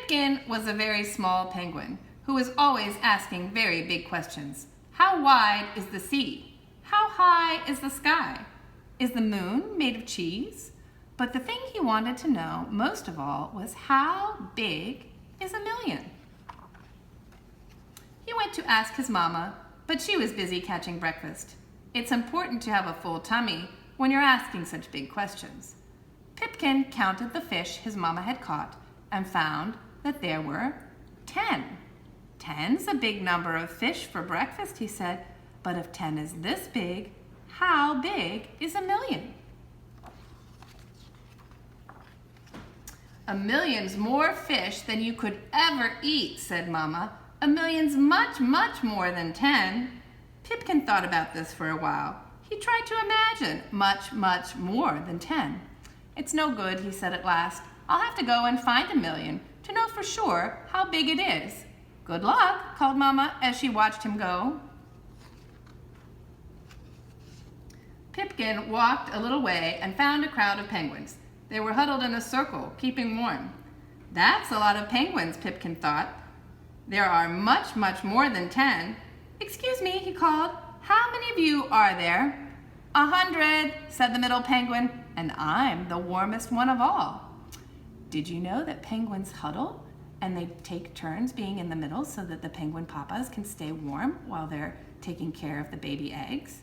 Pipkin was a very small penguin who was always asking very big questions. How wide is the sea? How high is the sky? Is the moon made of cheese? But the thing he wanted to know most of all was how big is a million? He went to ask his mama, but she was busy catching breakfast. It's important to have a full tummy when you're asking such big questions. Pipkin counted the fish his mama had caught and found that there were 10. 10's a big number of fish for breakfast, he said, but if 10 is this big, how big is a million? A million's more fish than you could ever eat, said Mama. A million's much, much more than 10. Pipkin thought about this for a while. He tried to imagine much, much more than 10. It's no good, he said at last. I'll have to go and find a million to know for sure how big it is. Good luck, called Mama as she watched him go. Pipkin walked a little way and found a crowd of penguins. They were huddled in a circle, keeping warm. That's a lot of penguins, Pipkin thought. There are much, much more than 10. Excuse me, he called. How many of you are there? 100, said the middle penguin, and I'm the warmest one of all. Did you know that penguins huddle and they take turns being in the middle so that the penguin papas can stay warm while they're taking care of the baby eggs?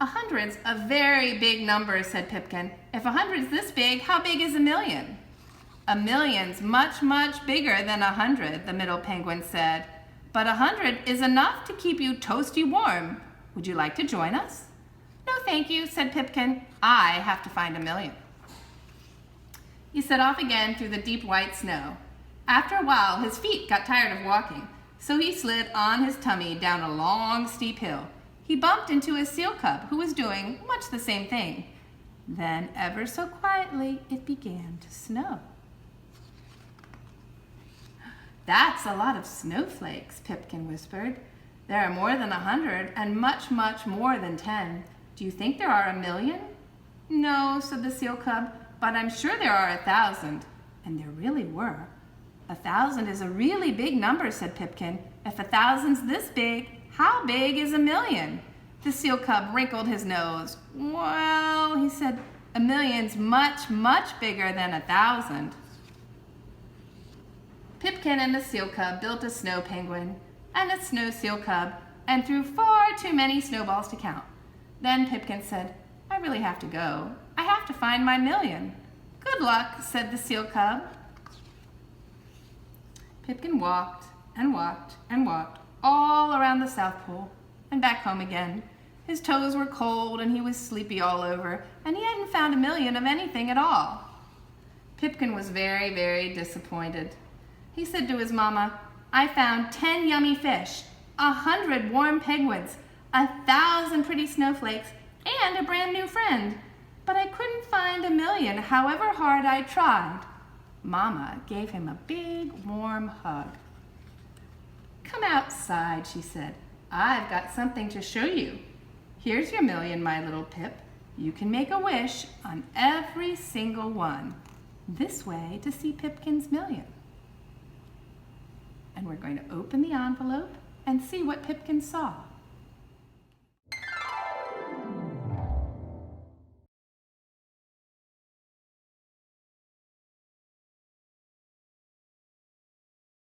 100's a very big number, said Pipkin. If 100's this big, how big is a million? A million's much, much bigger than 100, the middle penguin said. But 100 is enough to keep you toasty warm. Would you like to join us? No, thank you, said Pipkin. I have to find a million. He set off again through the deep white snow. After a while, his feet got tired of walking, so he slid on his tummy down a long, steep hill. He bumped into a seal cub who was doing much the same thing. Then, ever so quietly, it began to snow. That's a lot of snowflakes, Pipkin whispered. There are more than 100 and much, much more than 10. Do you think there are a million? No, said the seal cub, but I'm sure there are 1,000. And there really were. 1,000 is a really big number, said Pipkin. If 1,000's this big, how big is a million? The seal cub wrinkled his nose. Well, he said, a million's much, much bigger than 1,000. Pipkin and the seal cub built a snow penguin and a snow seal cub and threw far too many snowballs to count. Then Pipkin said, I really have to go. I have to find my million. Good luck, said the seal cub. Pipkin walked and walked and walked all around the South Pole and back home again. His toes were cold and he was sleepy all over, and he hadn't found a million of anything at all. Pipkin was very, very disappointed. He said to his mama, I found 10 yummy fish, 100 warm penguins, 1,000 pretty snowflakes, and a brand new friend. But I couldn't find a million, however hard I tried. Mama gave him a big, warm hug. Come outside, she said. I've got something to show you. Here's your million, my little Pip. You can make a wish on every single one. This way to see Pipkin's million. And we're going to open the envelope and see what Pipkin saw.